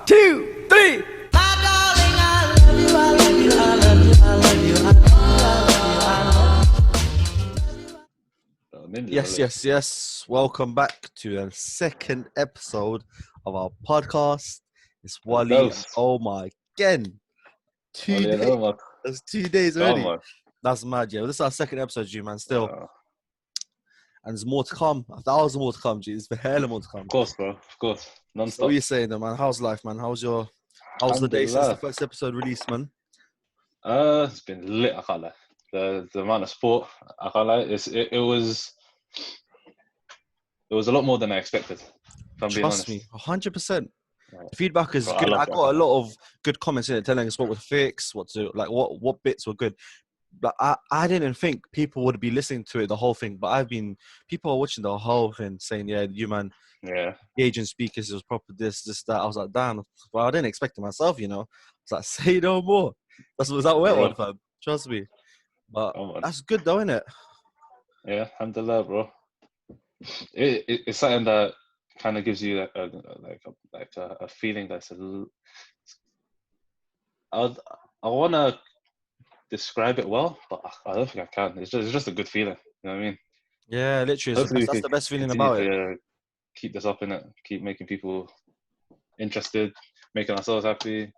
2, 3. Yes. Welcome back to the second episode of our podcast. It's Wali Omar again. 2 days. That's 2 days already. That's mad, yeah. Well, this is our second episode, G, man, still. And there's more to come. There's more to come, G. There's hella more to come. Of course, bro. Of course. Non-stop. So what are you saying, though, man? How's life, man? How's the day since the first episode released, man? It's been lit, I can't lie. The amount of sport, I can't lie. It was a lot more than I expected. If I'm being honest. Trust me, 100%. The feedback is good. I got a lot of good comments in it telling us what was fixed, what bits were good. But I didn't think people would be listening to it, the whole thing. But people are watching the whole thing saying, yeah, you man, engaging speakers, it was proper this, that. I was like, damn. Well, I didn't expect it myself, you know. I was like, say no more. Was that wet one, fam? Trust me. But that's good though, isn't it? Yeah, alhamdulillah, bro. It's something that kind of gives you a feeling that's I want to describe it well, but I don't think I can. It's just a good feeling. You know what I mean? Yeah, literally. That's the best feeling about it. Keep this up in it. Keep making people interested, making ourselves happy.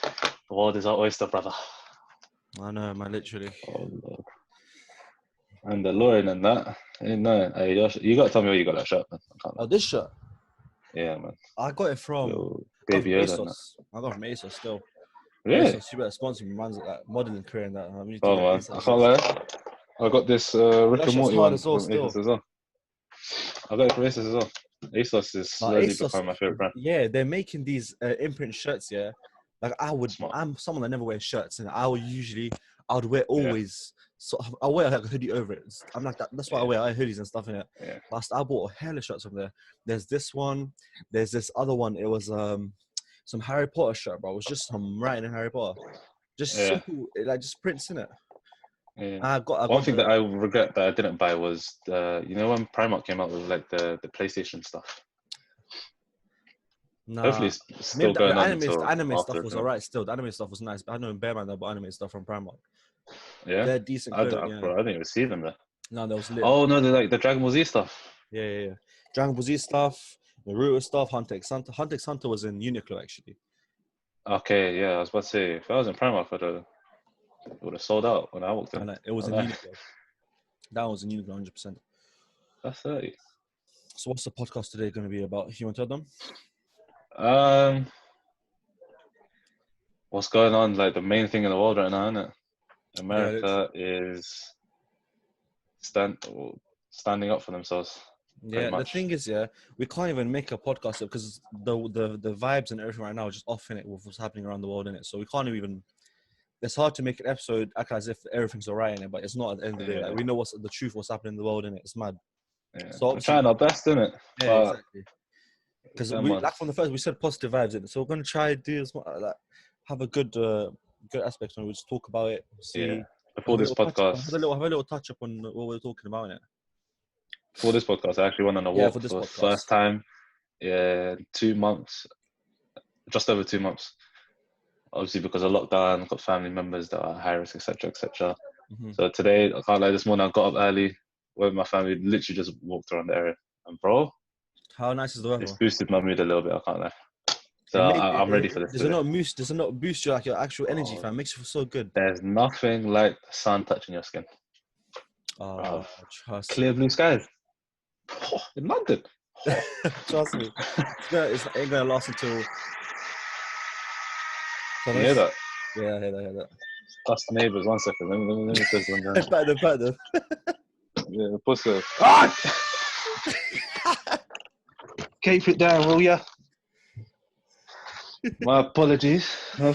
The world is our oyster, brother. I know, man. Literally. Oh, Lord. And the Lord and that. No, hey, you got to tell me where you got that shirt, man. Oh, this shirt? Yeah, man. I got it from Baby ASOS. I got it from ASOS still. Really? ASOS, you better sponsor me, man's like modeling career and that. Man, I can't lie. I got this Rick and Morty one from ASOS as well. I got it from ASOS as well. ASOS is slowly becoming my favorite brand. Yeah, they're making these imprint shirts, yeah. Like I'm someone that never wears shirts, and I would wear always. So I wear like a hoodie over it. I'm like that. That's why I wear hoodies and stuff in it. Yeah. But I bought a hella shirts from there. There's this one. There's this other one. It was some Harry Potter shirt, bro. It was just some writing in Harry Potter. Just simple, like just prints in it. Yeah. I got one thing that I regret that I didn't buy was when Primark came out with like the PlayStation stuff. Nah. Hopefully it's still going on. The anime stuff was alright still. The anime stuff was nice. But I know in Bearman that bought anime stuff from Primark. Yeah? They're decent clothing, Bro, I didn't even see them there. No, that was lit. Oh, no, they're like the Dragon Ball Z stuff. Yeah. Dragon Ball Z stuff, Naruto stuff, Hunter x Hunter. Hunter x Hunter was in Uniqlo, actually. Okay, yeah, I was about to say, if I was in Primark, it would have sold out when I walked in. It was in Uniqlo. That was in Uniqlo, 100%. That's 30. So what's the podcast today going to be about? You want to tell them? What's going on? Like the main thing in the world right now, isn't it? America is standing up for themselves. Yeah, the thing is, we can't even make a podcast because the vibes and everything right now are just off in it with what's happening around the world in it. So we can't even. It's hard to make an episode act as if everything's alright in it, but it's not at the end of the day. Like, we know what's the truth, what's happening in the world in it. It's mad. Yeah. So we're trying our best, isn't it? Yeah, exactly. Because from the first, we said positive vibes in it, so we're gonna try to do have a good aspect on it. We'll just talk about it. See, before this podcast, have a little touch up on what we're talking about in it. For this podcast, I actually went on a walk for the first time. Yeah, 2 months, just over 2 months. Obviously, because of lockdown, I've got family members that are high risk, etc., etc. Mm-hmm. So today, I can't lie. This morning, I got up early with my family. Literally just walked around the area, and bro, how nice is the weather? It's boosted my mood a little bit. I can't lie. So I'm ready for this. Does it not boost your actual energy, fam? Makes you feel so good. There's nothing like the sun touching your skin. Oh, trust clear blue skies. In London. Trust me. It ain't gonna last until. You hear that? Yeah, I hear that. That's the neighbours. 1 second. Let me say something. Pat them. Yeah, pussy. Keep it down, will ya? My apologies. My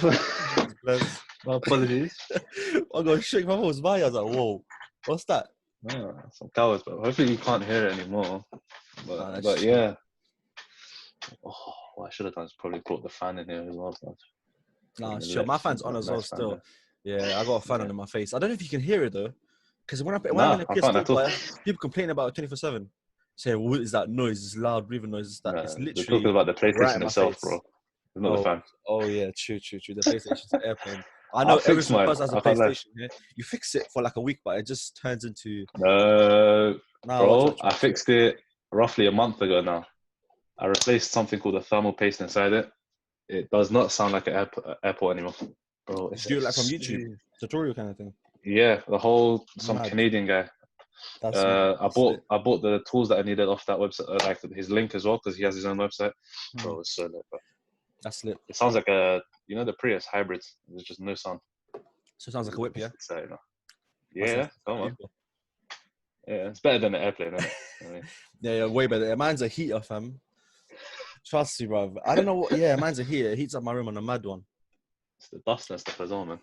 apologies. I'm going to shake my voice by. I was like, whoa, what's that? Oh, some cowards, but hopefully you can't hear it anymore. But yeah. Oh, what I should have done is probably brought the fan in here as well. Nah, sure. My fan's on as well still. Yeah, I got a fan on in my face. I don't know if you can hear it though. Because when I'm in a PS4, people complain about it 24/7. Say, what is that noise? It's loud breathing noise. It's literally. We're talking about the PlayStation itself, bro. I'm not a fan. Oh yeah, true. The PlayStation's an airplane. I know every single person has a PlayStation here. You fix it for like a week, but it just turns into. Bro, I fixed it roughly a month ago now. I replaced something called a thermal paste inside it. It does not sound like an airport anymore. Bro, it's do it like from YouTube tutorial kind of thing. Yeah, some Canadian guy. I bought the tools that I needed off that website, like his link as well, because he has his own website. Bro, it's so lit, bro. That's lit. It sounds like the Prius hybrids. There's just no sound. So it sounds like a whip, yeah? Exciting, yeah, come on. Yeah, it's better than an airplane, isn't it? I mean, yeah, way better. Mine's a heater, fam. Trust me, bro. I don't know what. Yeah, mine's a heater. It heats up my room on a mad one. It's the dust and stuff as well, man.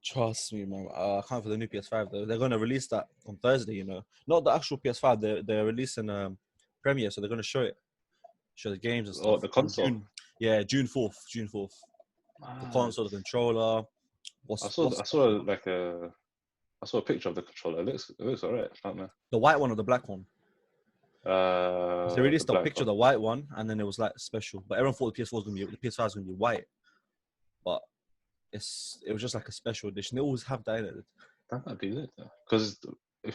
Trust me, man. I can't for the new PS5 though. They're gonna release that on Thursday. You know, not the actual PS5. They're releasing Premiere, so they're gonna show the games and stuff. Oh, the console. June 4th. The console, the controller. I saw a picture of the controller. It looks alright. The white one or the black one? They released a picture of the white one, and then it was like special. But everyone thought the PS5 was gonna be white, but it was just like a special edition. They always have that in it. That might be lit, because I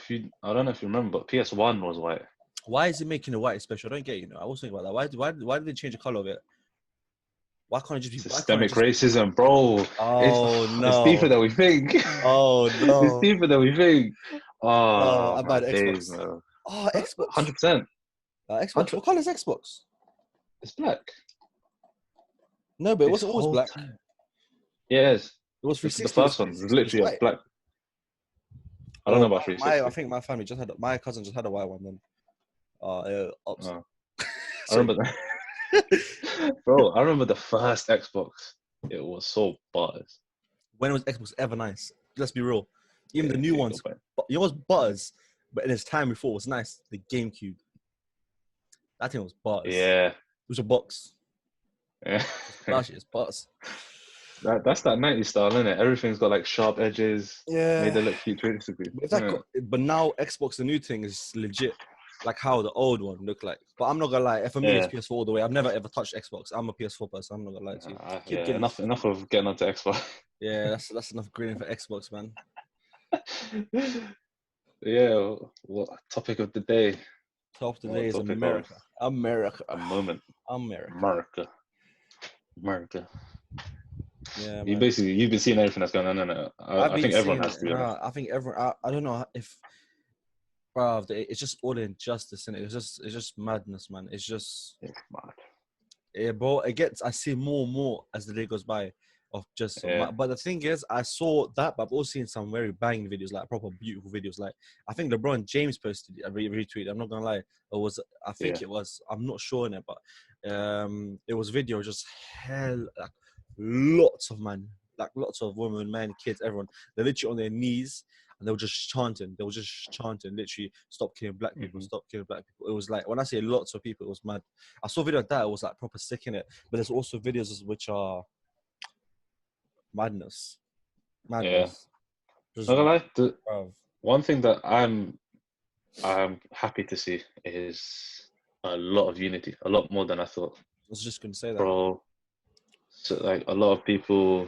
don't know if you remember, but PS1 was white. Why is it making it white special? I don't get it, I was thinking about that. Why did they change the color of it? Why can't it just be systemic racism, bro? Oh no, it's deeper than we think. Oh no, it's deeper than we think. Oh, I'm bad at Xbox. Man. Oh, Xbox. 100%. Xbox. 100%. What color is Xbox? It's black. No, but it wasn't always black. Yes. It was 360. The first one was literally black. I don't know about 360. I think my family my cousin just had a white one then. I remember that. Bro, I remember the first Xbox. It was so butters. When was Xbox ever nice? Let's be real. Even the new ones. You know what's butters? But in its time before, it was nice. The GameCube. That thing was butters. Yeah. It was a box. Yeah. It's butters. That's that 90s style, isn't it? Everything's got like sharp edges. Yeah. Made it look futuristic. But now Xbox, the new thing, is legit. Like how the old one looked like. But I'm not gonna lie, for me it's PS4 all the way. I've never ever touched Xbox. I'm a PS4 person, I'm not gonna lie to you. Enough of getting onto Xbox. Yeah, that's enough grinning for Xbox, man. Yeah, what topic of the day? Topic of the day is America. America. A moment. America. Yeah, you've been seeing everything that's going on in it. I think everyone has to be honest. I think everyone. I don't know if, bro, it's just all injustice, and it's just madness, man. It's mad. Yeah, bro. I see more and more as the day goes by of just. But the thing is, I saw that, but I've also seen some very banging videos, like proper beautiful videos. Like I think LeBron James posted a retweet. I'm not gonna lie. It was. I'm not sure in it, but it was video just hell like. Lots of women, men, kids, everyone. They're literally on their knees and they were just chanting. Literally, stop killing black people, stop killing black people. It was like, when I say lots of people, it was mad. I saw a video of that, it was like proper sick in it. But there's also videos which are madness. Yeah. Not gonna lie, one thing that I'm happy to see is a lot of unity, a lot more than I thought. I was just gonna say that. Bro. So like a lot of people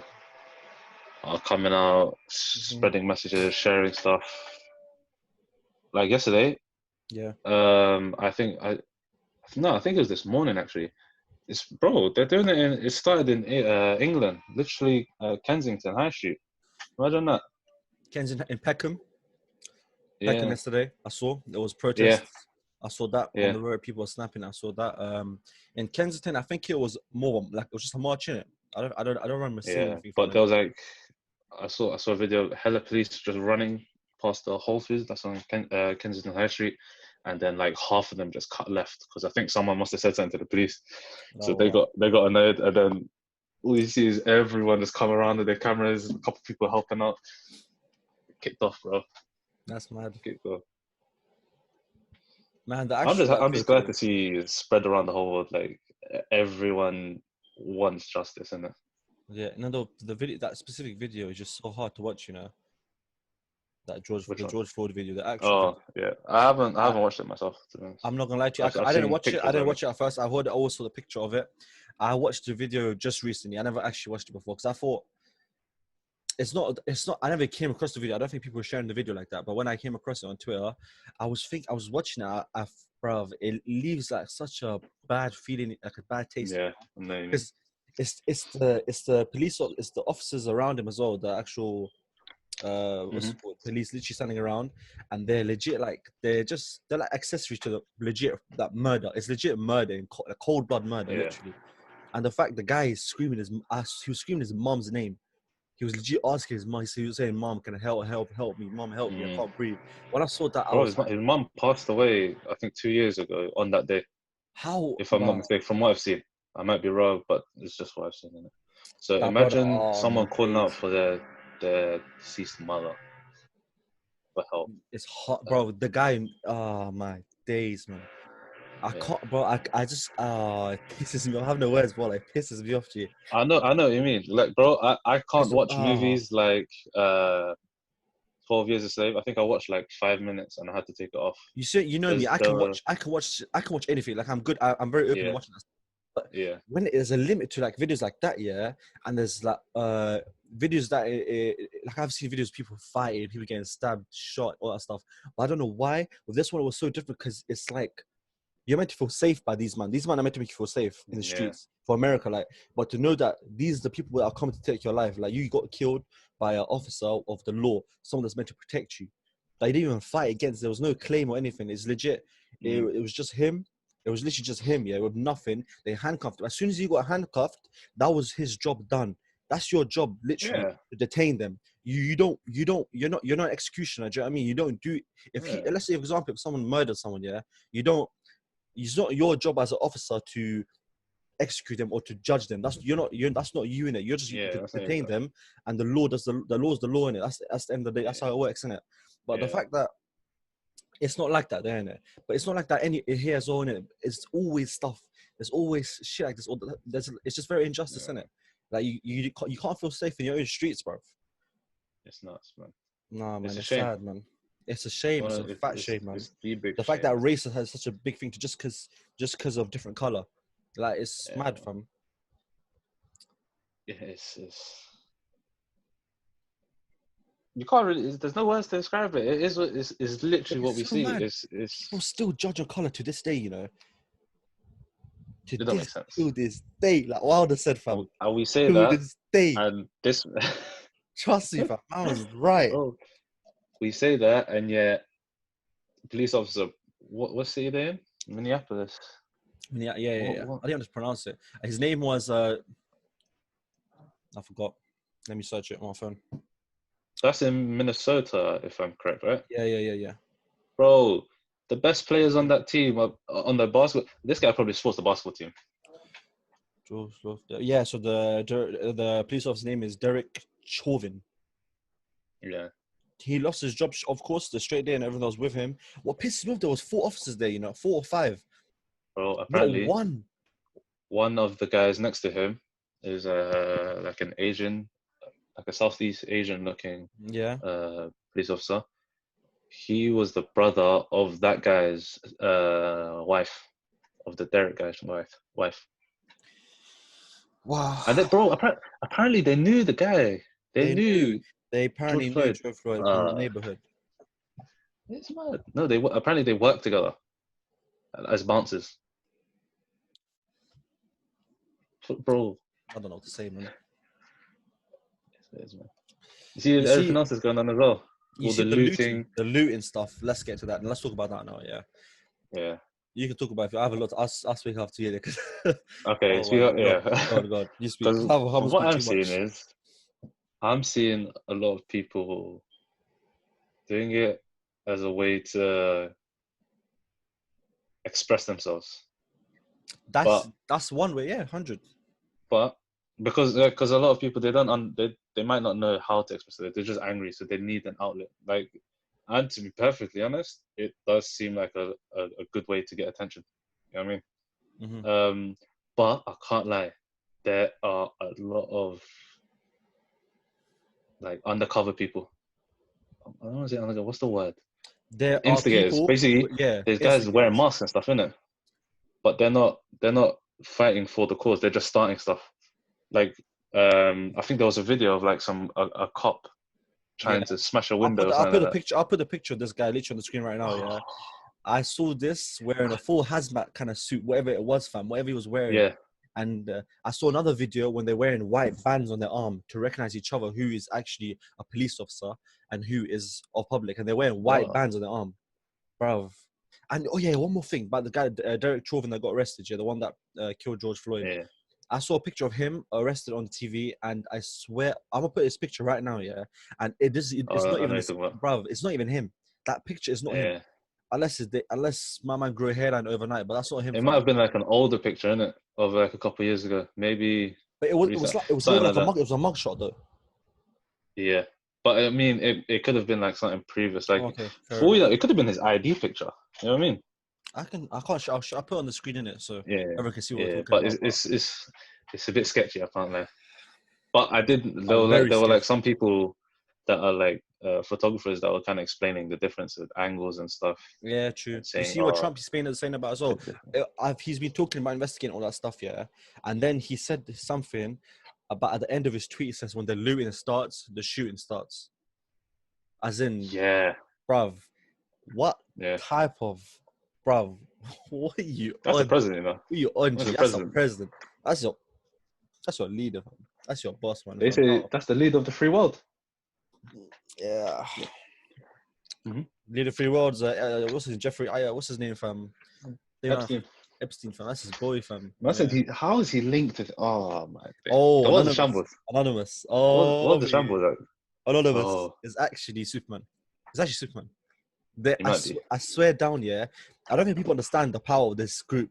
are coming out, spreading messages, sharing stuff. Like yesterday, I think it was this morning actually. They're doing it. It started in England, literally Kensington High Street. Imagine that. Kensington in Peckham. Peckham yesterday. I saw there was protests. Yeah. I saw that on the road. People were snapping. I saw that. In Kensington, I think it was more like it was just a march in it. I don't remember seeing anything. But there was like, I saw a video. Hella police just running past the Whole Foods. That's on Kensington High Street, and then like half of them just cut left because I think someone must have said something to the police. So they got annoyed, and then all you see is everyone just come around with their cameras. A couple of people helping out. Kicked off, bro. That's mad. Kicked off. Man, I'm just glad to see it spread around the whole world. Like everyone wants justice, isn't it? Yeah, no, the video, that specific video is just so hard to watch. You know, that George Floyd video. The actual. Yeah, I haven't watched it myself. To be honest. I'm not gonna lie to you. I didn't watch it. I didn't watch it at first. I always saw the picture of it, I watched the video just recently. I never actually watched it before because I thought it's not. I never came across the video. I don't think people were sharing the video like that. But when I came across it on Twitter, I was watching it. Bruv, it leaves like such a bad feeling, like a bad taste. Yeah, because it's the officers around him as well. The actual what's it called? Police literally standing around, and they're legit like they're like accessories to the legit that murder. It's legit murder, a cold blood murder, literally. And the fact the guy is screaming he was screaming his mom's name. He was legit asking his mom. He was saying, "Mom, can I help me? Mom, help me! I can't breathe." When I saw that, his mom passed away, I think 2 years ago on that day. How? If I'm not mistaken, from what I've seen, I might be wrong, but it's just what I've seen. Innit? So imagine someone calling out for their deceased mother for help. It's hot, bro. The guy, oh my days, man. I can't, bro. I just, it pisses me off. I have no words, bro. Like, it pisses me off, G. I know what you mean. Like, bro, I can't watch movies like 12 Years a Slave. I think I watched like 5 minutes and I had to take it off. You know me. I can watch anything. Like, I'm good. I'm very open to watching that. But when there's a limit to like videos like that, and there's like videos that like I've seen videos of people fighting, people getting stabbed, shot, all that stuff. But I don't know why. With this one, it was so different because it's like you're meant to feel safe by these men. These men are meant to make you feel safe in the streets for America. Like, but to know that these are the people that are coming to take your life. Like, you got killed by an officer of the law, someone that's meant to protect you. They didn't even fight against. There was no claim or anything. It's legit. It was just him. It was literally just him, with nothing. They handcuffed him. As soon as he got handcuffed, that was his job done. That's your job, literally, to detain them. You're not an executioner. Do you know what I mean? You don't do let's say, for example, if someone murders someone, it's not your job as an officer to execute them or to judge them. That's not you in it. You're just to detain them, and the law does the law's the law in it. That's the end of the day. That's how it works, innit? But the fact that it's not like that there, innit? But it's not like that here as well, innit? It's always stuff. There's always shit like this. It's just very injustice, innit? Like you can't feel safe in your own streets, bro. It's nuts, man. Nah, man, it's sad, man. It's a shame. It's a fat shame, man. The fact that race has such a big thing to just because of different color, like it's mad, fam. It's you can't really. There's no words to describe it. It is. It's literally what we see. It's people still judge on color to this day, you know. It doesn't make sense. To this day, like Wilder said, fam. And we say that. This day. And this. Trust me, fam. I was right. Oh, we say that, and yet, police officer. What city they in? Minneapolis. Yeah. I didn't just pronounce it. His name was. I forgot. Let me search it on my phone. That's in Minnesota, if I'm correct, right? Yeah. Bro, the best players on that team on the basketball. This guy probably sports the basketball team. Yeah. So the police officer's name is Derek Chauvin. Yeah. He lost his job, of course, the straight day, and everyone that was with him. What pissed me off, there was 4 officers there, 4 or 5. Bro, apparently not one of the guys next to him is like an Asian, like a Southeast Asian looking police officer. He was the brother of that guy's wife, of the Derek guy's wife. Wow. And apparently they knew the guy. They apparently knew George Floyd from the neighborhood. It's mad. No, apparently they worked together as bouncers. Bro, I don't know what to say, man. Yes, it is, man. You see, everything else is going on as well. You see the looting stuff. Let's get to that, and let's talk about that now. Yeah. You can talk about it. I have a lot. I'll speak after you. Okay. God. You speak. What I'm seeing is, I'm seeing a lot of people doing it as a way to express themselves. That's one way, 100. But because a lot of people they might not know how to express it. They're just angry, so they need an outlet. Like, and to be perfectly honest, it does seem like a good way to get attention. You know what I mean? Mm-hmm. But I can't lie, there are a lot of like undercover people. I don't want to say undercover. What's the word? There instigators. Are people, basically, there's guys wearing masks and stuff, innit? But they're not fighting for the cause. They're just starting stuff. Like, I think there was a video of like a cop trying to smash a window or something like that. I'll put the picture of this guy literally on the screen right now, yeah. I saw this wearing a full hazmat kind of suit, whatever it was, fam, whatever he was wearing. Yeah. And I saw another video when they're wearing white bands on their arm to recognize each other, who is actually a police officer and who is of public. And they're wearing white bands on their arm. Bruv. And, oh yeah, one more thing about the guy, Derek Chauvin, that got arrested, yeah, the one that killed George Floyd. Yeah. I saw a picture of him arrested on TV, and I swear, I'm going to put his picture right now, yeah? And it's not even, bruv, it's not even him. That picture is not him. Unless my man grew a hairline overnight, but that's not him. It might have been like an older picture, innit? Of like a couple of years ago, maybe. But it was a mugshot though. Yeah, but I mean, it could have been like something previous, like before that, it could have been his ID picture. You know what I mean? I'll put it on the screen in it so everyone can see what we're talking but about. It's a bit sketchy, I can't lie. But I did. There were like some people that are like photographers that were kind of explaining the difference with angles and stuff. Yeah, true. Saying, you see what Trump is saying about as well. He's been talking about investigating all that stuff, yeah. And then he said something about at the end of his tweet, he says when the looting starts, the shooting starts. As in, bruv, what type of, bruv, what are you That's the president, you know. Who are you on? That's the president. That's your leader. That's your boss, man. They say that's the leader of the free world. Yeah. Leader of the free world's what's his Jeffrey? What's his name, fam? Epstein, fam. That's his boy, fam. I said, how is he linked to? Oh my. Oh, what was the shambles? Anonymous. Oh, what was the shambles? Anonymous is actually Superman. It's actually Superman. I swear down, yeah. I don't think people understand the power of this group.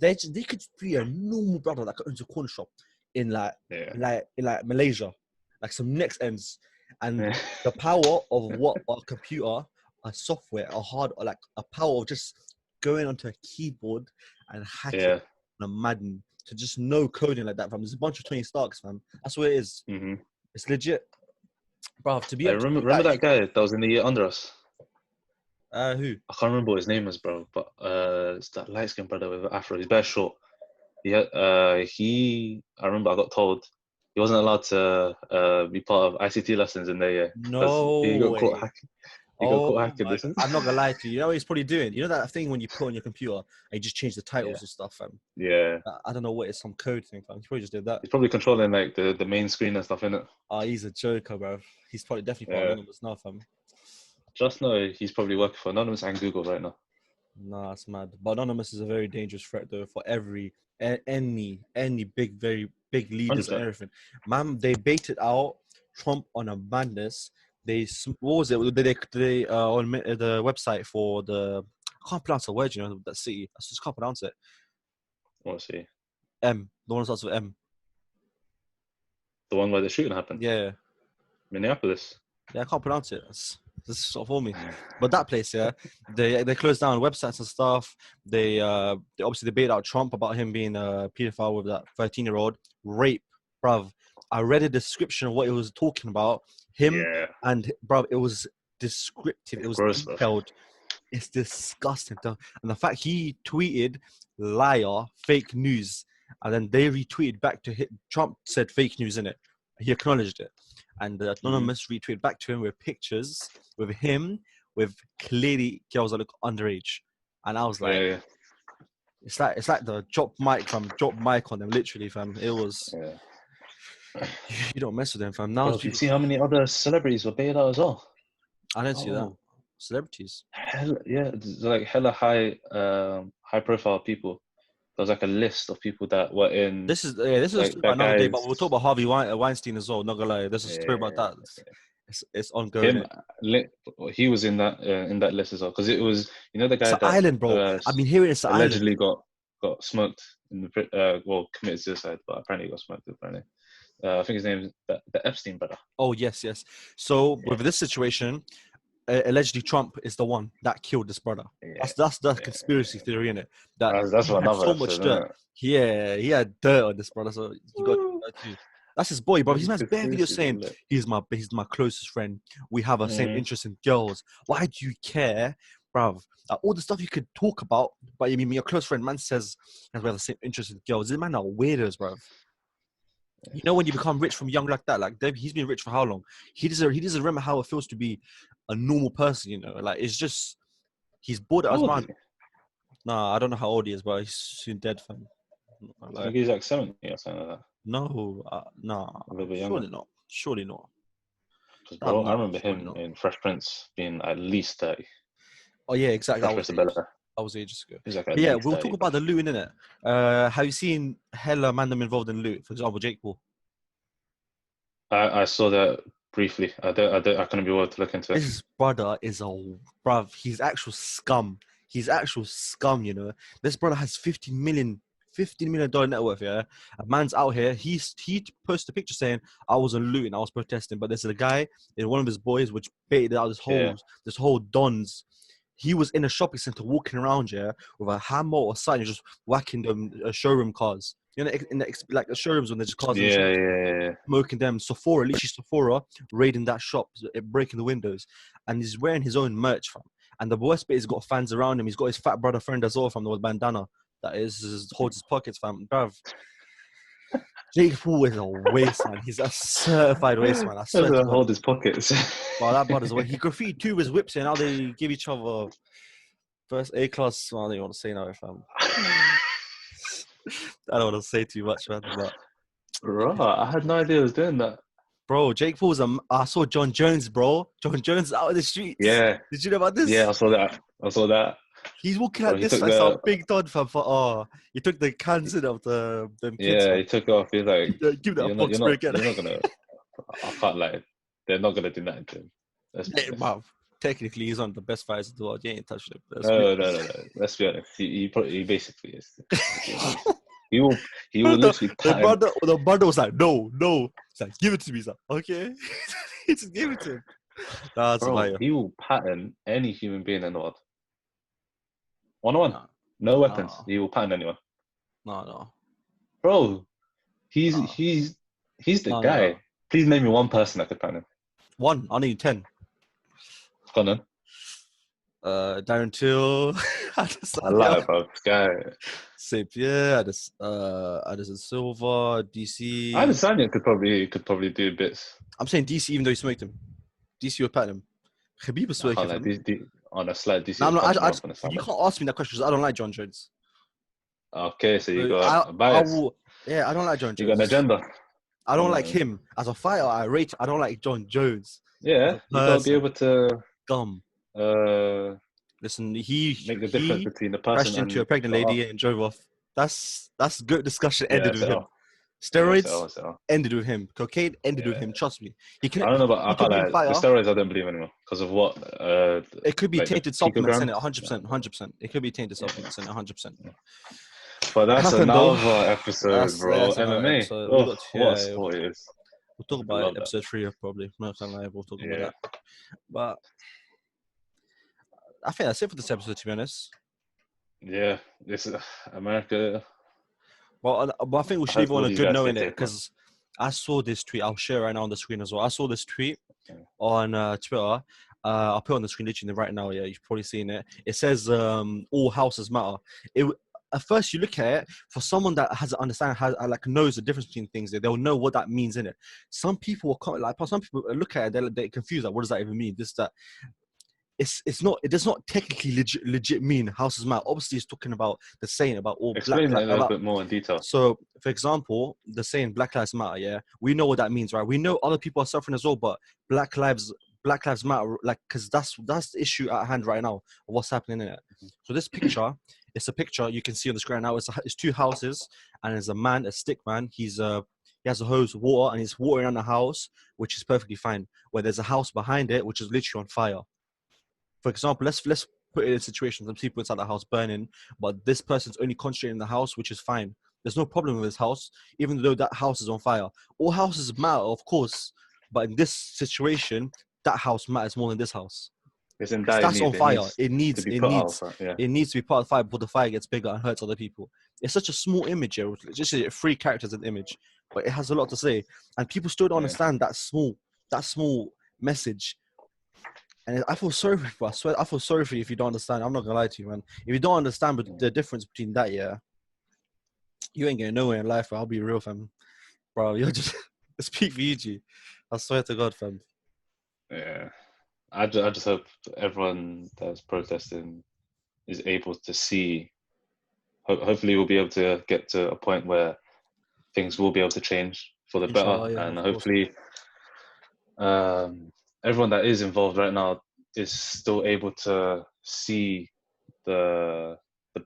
They could be a normal brother that owns a corner shop in Malaysia, like some next ends, and the power of what a computer, a software, a hard, like a power of just going onto a keyboard and hacking on a Madden to just know coding like that, fam. There's a bunch of Tony Starks, fam. That's what it is. It's legit, bro. To be remember that guy that was in the year under us. Who? I can't remember what his name was, bro. But it's that light skinned brother with afro. He's very short. I remember I got told he wasn't allowed to be part of ICT lessons in there. Yeah. No he got caught hacking. I'm not gonna lie to you. You know what he's probably doing? You know that thing when you put on your computer and you just change the titles and stuff, fam? Yeah. I don't know what it's, some code thing, fam. He probably just did that. He's probably controlling like the main screen and stuff, innit? He's a joker, bro. He's probably definitely part of Anonymous now, fam. Just know he's probably working for Anonymous and Google right now. Nah, it's mad. But Anonymous is a very dangerous threat, though, for any big, very big leaders 100%. And everything. Man, they baited out Trump on a madness. What was it? They on the website for the, I can't pronounce the word, you know, that city. I just can't pronounce it. What city? M. The one that starts with M. The one where the shooting happened? Yeah. Minneapolis. Yeah, I can't pronounce it. This is sort of for me. But that place, yeah, they closed down websites and stuff. They obviously baited out Trump about him being a pedophile with that 13-year-old. Rape, bruv. I read a description of what he was talking about. And bruv, it was descriptive. It was gross, detailed. Bro. It's disgusting. And the fact he tweeted liar, fake news, and then they retweeted back to him. Trump said fake news in it. He acknowledged it. And the Anonymous retweeted back to him with pictures with him with clearly girls that look underage. And I was like, it's like the drop mic on them, literally, fam. It was you don't mess with them, fam. Now you see how many other celebrities were baited out as well? I didn't see that. Celebrities. Like hella high profile people. There was like a list of people that were in. This is like, another day, but we'll talk about Harvey Weinstein as well. Not gonna lie, there's a story about that. It's ongoing. He was in that list as well because it was, you know, the guy it's that island, bro. I mean, here it's allegedly got smoked in the committed suicide, but apparently got smoked. Apparently, I think his name is the Epstein brother. Oh yes. So with this situation, allegedly Trump is the one that killed this brother. That's the conspiracy theory in it. That's another so much dirt. He had dirt on this brother, so you got that too. That's his boy, bro. He's man's bare video saying he's my closest friend. We have a same interest in girls. Why do you care bruv, all the stuff you could talk about, but you mean your close friend, man says, we have the same interest in girls. These men are weirdos, bruv. You know when you become rich from young like that, like he's been rich for how long? He doesn't remember how it feels to be a normal person, you know? Like, it's just, he's bored out of his mind. Nah, I don't know how old he is, but he's soon dead, fam. I think he's like 70 or something like that. No, nah. A little bit Surely younger. not. Surely not. Bro, I remember him in Fresh Prince being at least 30. Oh, yeah, exactly. I was ages ago. He's like yeah, we'll talk about the looting, innit? Have you seen hella mandem involved in loot? For example, Jake Paul. I saw that briefly. I couldn't be bothered to look into it. This brother is bruv. He's actual scum. You know. This brother has $15 million net worth. Yeah, a man's out here. He posted a picture saying, "I wasn't looting. I was protesting." But there's a guy in one of his boys which baited out this whole Don's. He was in a shopping center walking around with a hammer or something, just whacking them showroom cars. You know, like the showrooms when there's just cars in the shops, smoking them. Sephora, raiding that shop, breaking the windows, and he's wearing his own merch, fam. And the worst bit, he's got fans around him. He's got his fat brother friend as well, from the bandana that holds his pockets, fam. Bruv. Jake Paul is a waste man. He's a certified waste man. I swear to God. Hold his pockets. Well, that brother's way. He graffitied two of his whips, and now they give each other first A class. Well, I don't want to say now, fam. I don't want to say too much, man. But bro, I had no idea he was doing that. Bro, Jake Paul's I saw John Jones, bro. John Jones out of the streets. Yeah. Did you know about this? Yeah, I saw that. He's walking like this like some big dog, fam. He took the cans in of them kids. Yeah, he took off. He's like, give that a box spray again. You're not gonna. I can't lie. They're not gonna do that to him. Yeah, technically, he's one of the best fighters in the world. You ain't touched him. No. Let's be honest. He basically is. He will literally. The brother was like, no. He's like, give it to me, sir. Okay. He just gave it to him. That's bro, he will pattern any human being in the world. 1-on-1. No weapons. He will pattern anyone. No. Bro, he's the guy. No. Please name me one person that could pattern him. One. I need 10. Go on then. Darren Till. I like about this guy. St. Pierre, Addison Silva, DC. Adesanya could probably do bits. I'm saying DC, even though he smoked him. DC would pattern him. Khabib was smoking him. On a slight DC. No, you can't ask me that question because I don't like John Jones. Okay, so you got a bias. I don't like John Jones. You got an agenda. I don't like him as a fighter. I don't like John Jones. Yeah, you gotta be able to listen, he make the difference between the person crashed into a pregnant lady and drove off. That's good discussion. Ended with him. Steroids ended with him. Cocaine ended with him. Trust me. I don't know, but I can't lie. The steroids I don't believe anymore because of what. It could be tainted supplements in it. 100%. It could be tainted supplements in it. 100%. But that's another episode, bro. MMA. What sport is? We'll talk about it episode 3 probably. No, we'll talk about that. But I think that's it for this episode, to be honest. Yeah, this is America. Well, I think we should leave on a good note in it because I saw this tweet. I'll share it right now on the screen as well. I saw this tweet on Twitter. I'll put it on the screen literally right now. Yeah, you've probably seen it. It says all houses matter. At first, you look at it, for someone that has knows the difference between things, they'll know what that means in it. Some people look at it, they're confused. Like, what does that even mean? This, that. It does not technically legit mean houses matter. Obviously, it's talking about the saying about all Explain that a little bit more in detail. So, for example, the saying Black Lives Matter, yeah, we know what that means, right? We know other people are suffering as well, but Black Lives Matter, like, because that's the issue at hand right now of what's happening in it. So this picture, it's a picture you can see on the screen now. It's two houses, and there's a man, a stick man. He has a hose of water, and he's watering on the house, which is perfectly fine. Where there's a house behind it, which is literally on fire. For example, let's put it in a situation, some people inside the house burning, but this person's only concentrating in the house, which is fine. There's no problem with his house, even though that house is on fire. All houses matter, of course, but in this situation, that house matters more than this house. That's on fire. It needs to be part of the fire before the fire gets bigger and hurts other people. It's such a small image here, just 3 characters in the image, but it has a lot to say. And people still don't understand that small message. And I feel sorry for you. I swear, I feel sorry for you if you don't understand. I'm not gonna lie to you, man. If you don't understand the difference between that, you ain't getting nowhere in life. Bro. I'll be real, fam. Bro, you're just speak for you, G. I swear to God, fam. Yeah, I just hope everyone that's protesting is able to see. Hopefully, we'll be able to get to a point where things will be able to change for the Inshallah, better, and hopefully, everyone that is involved right now is still able to see the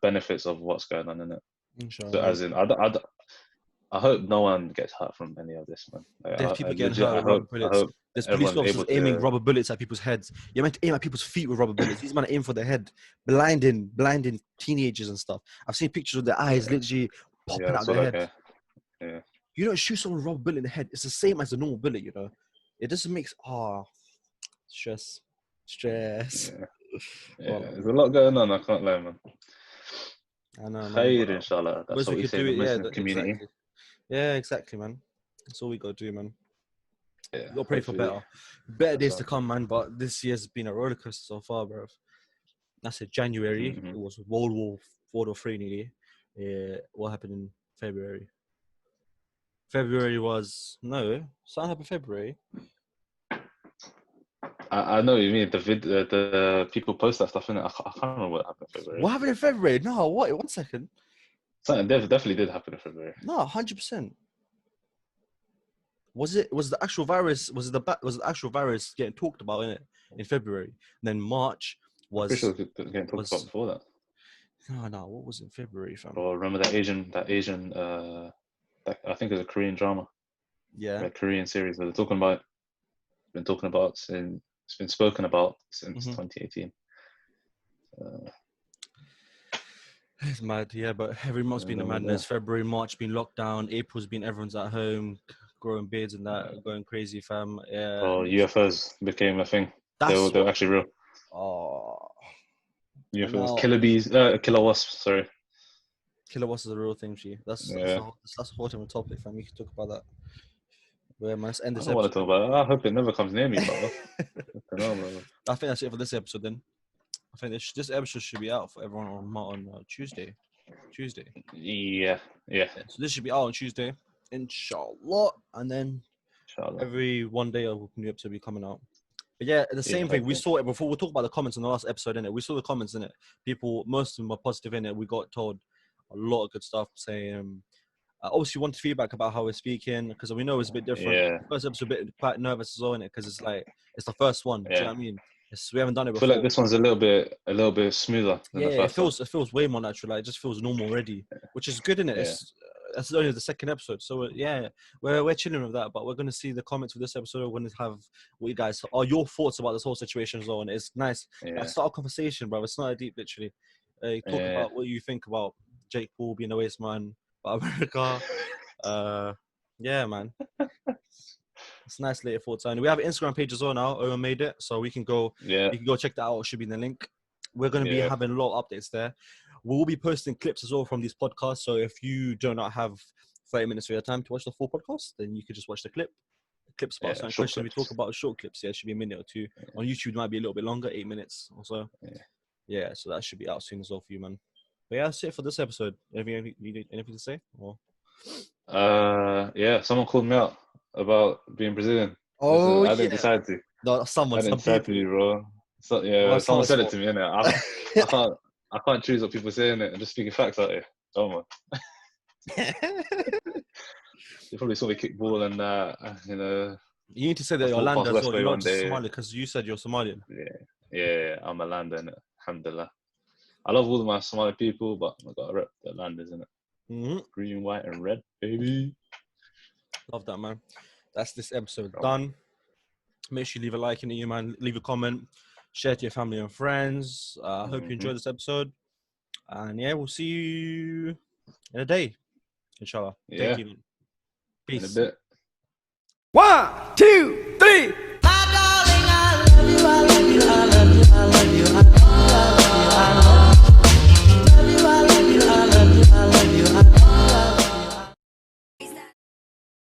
benefits of what's going on in it. Inshallah. So, as in, I hope no one gets hurt from any of this, man. There's people getting hurt with rubber bullets. There's police officers aiming rubber bullets at people's heads. You're meant to aim at people's feet with rubber bullets. These men aim for their head, blinding teenagers and stuff. I've seen pictures of their eyes literally popping out their head. Yeah. You don't shoot someone with a rubber bullet in the head. It's the same as a normal bullet, you know. It just makes stress. Yeah, there's a lot going on. I can't lie, man. I know, man. Khair, inshallah. That's what we say in the Muslim community. Exactly. Yeah, exactly, man. That's all we gotta do, man. Yeah, you gotta pray for better days to come, man. But this year's been a roller coaster so far, bro. That's it. January. It was World War III nearly. What happened in February? February was something happened February. I know what you mean. The people post that stuff in it. I can't remember what happened in February. What happened in February? No, what? 1 second. Something definitely did happen in February. No, 100%. Was the actual virus? Was the actual virus getting talked about in February? And then March was. I'm pretty sure it was getting talked about before that. No. What was in February, fam? Or remember that Asian. I think it was a Korean drama. Yeah. A Korean series that they're talking about. It's been spoken about since 2018. It's mad, yeah, but every month's been a madness. February, March been lockdown. April's been everyone's at home, growing beards and that, going crazy, fam. Yeah. Oh, UFOs became a thing. They were actually real. Oh. UFOs, killer wasps. Sorry. Killer wasps is a real thing, G. That's a whole different topic, fam. We can talk about that. Yeah, man, let's end this episode. Want to talk about it. I hope it never comes near me, bro. I think that's it for this episode then. I think this episode should be out for everyone on Tuesday. Yeah. So this should be out on Tuesday, inshallah. And then every one day a new episode will be coming out. But yeah, the same thing. We saw it before. We'll talk about the comments in the last episode, innit? We saw the comments in it. People, most of them were positive in it. We got told a lot of good stuff saying... obviously, wanted feedback about how we're speaking because we know it's a bit different. Yeah. First episode, a bit quite nervous as well, innit? Because it's the first one. Yeah. Do you know what I mean? We haven't done it before. I feel like this one's a little bit smoother. Than the first it feels way more natural. Like, it just feels normal already, which is good, innit? Yeah. That's only the second episode, so we're chilling with that. But we're gonna see the comments for this episode. We're gonna have what you guys are your thoughts about this whole situation as well, and it's nice. Yeah. Start a conversation, bro. It's not a deep, literally. Talk about what you think about Jake Paul being a waste man, about America. Yeah, man. It's nice later thoughts. And we have an Instagram page as well now. Owen made it, so we can go. Yeah. You can go check that out. It should be in the link. We're going to be having a lot of updates there. We will be posting clips as well from these podcasts. So if you do not have 30 minutes of your time to watch the full podcast, then you could just watch the clip. The clips about certain questions we talk about, short clips. Yeah, it should be a minute or two. On YouTube, it might be a little bit longer, 8 minutes or so. Yeah, so that should be out soon as well for you, man. But yeah, that's it for this episode. Anything to say? Or? Someone called me out about being Brazilian. Oh, I didn't decide to. No, I didn't decide to, bro. So, someone said it to me, innit? I can't choose what people say, innit? I'm just speaking facts out here. Oh, man. They probably saw me kick ball and, You need to say that you're Lander as well. You're not just Somali, because you said you're Somalian. Yeah, I'm a Lander, innit? Alhamdulillah. I love all my Somali people, but I've got to rep the Landers, innit? Mm-hmm. Green, white, and red, baby. Love that, man. That's this episode done. Make sure you leave a like in it, man. Leave a comment. Share to your family and friends. I hope you enjoyed this episode. And yeah, we'll see you in a day. Inshallah. Thank you. Peace. In a bit. 1, 2, 3.